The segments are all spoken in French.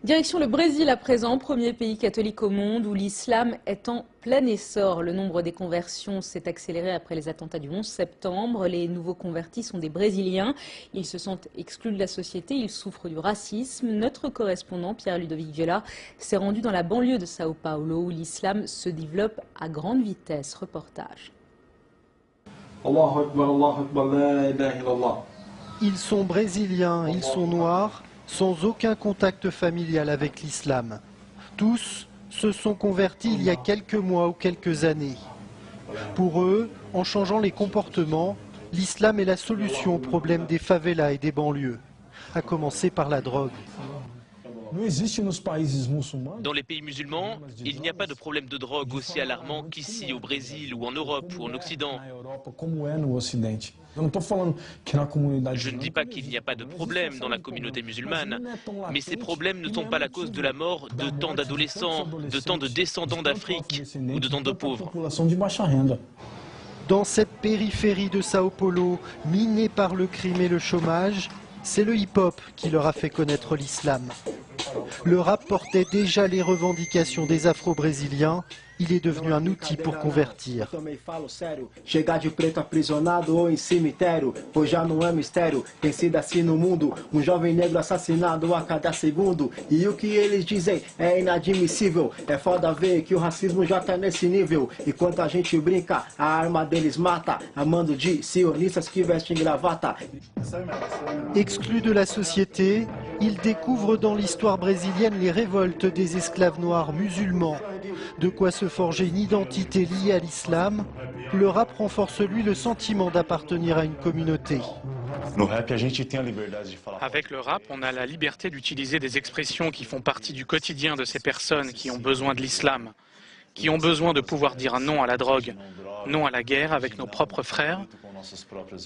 Direction le Brésil à présent, premier pays catholique au monde où l'islam est en plein essor. Le nombre des conversions s'est accéléré après les attentats du 11 septembre. Les nouveaux convertis sont des Brésiliens. Ils se sentent exclus de la société, ils souffrent du racisme. Notre correspondant Pierre-Ludovic Viola s'est rendu dans la banlieue de Sao Paulo où l'islam se développe à grande vitesse. Reportage. Ils sont brésiliens, ils sont noirs, sans aucun contact familial avec l'islam. Tous se sont convertis il y a quelques mois ou quelques années. Pour eux, en changeant les comportements, l'islam est la solution au problème des favelas et des banlieues, à commencer par la drogue. Dans les pays musulmans, il n'y a pas de problème de drogue aussi alarmant qu'ici au Brésil ou en Europe ou en Occident. Je ne dis pas qu'il n'y a pas de problème dans la communauté musulmane, mais ces problèmes ne sont pas la cause de la mort de tant d'adolescents, de tant de descendants d'Afrique ou de tant de pauvres. Dans cette périphérie de Sao Paulo, minée par le crime et le chômage, c'est le hip-hop qui leur a fait connaître l'islam. Le rap portait déjà les revendications des Afro-Brésiliens. Il est devenu un outil pour convertir. Chegar de preto aprisionado ou em cemitério, pois já não é mistério. Tem sido assim no mundo, jovem negro assassinado a cada segundo. E o que eles dizem é inadmissível. É foda ver que o racismo já tá nesse nível. Enquanto a gente brinca, a arma deles mata. Amando de sionistas que vestem gravata. Exclus de la société, ils découvrent dans l'histoire brésilienne les révoltes des esclaves noirs musulmans. De quoi se forger une identité liée à l'islam. Le rap renforce lui le sentiment d'appartenir à une communauté. Avec le rap, on a la liberté d'utiliser des expressions qui font partie du quotidien de ces personnes qui ont besoin de l'islam, qui ont besoin de pouvoir dire non à la drogue, non à la guerre avec nos propres frères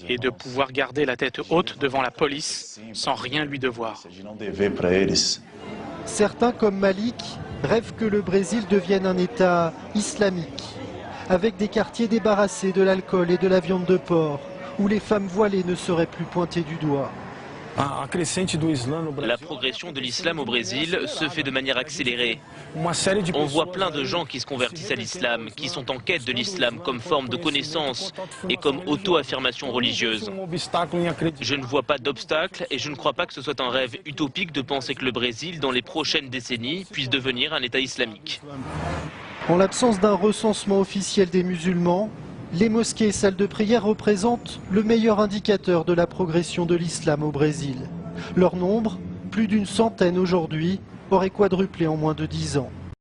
et de pouvoir garder la tête haute devant la police sans rien lui devoir. Certains, comme Malik, rêvent que le Brésil devienne un État islamique, avec des quartiers débarrassés de l'alcool et de la viande de porc, où les femmes voilées ne seraient plus pointées du doigt. La progression de l'islam au Brésil se fait de manière accélérée. On voit plein de gens qui se convertissent à l'islam, qui sont en quête de l'islam comme forme de connaissance et comme auto-affirmation religieuse. Je ne vois pas d'obstacle et je ne crois pas que ce soit un rêve utopique de penser que le Brésil, dans les prochaines décennies, puisse devenir un État islamique. En l'absence d'un recensement officiel des musulmans, les mosquées et salles de prière représentent le meilleur indicateur de la progression de l'islam au Brésil. Leur nombre, plus d'une centaine aujourd'hui, aurait quadruplé en moins de 10 ans.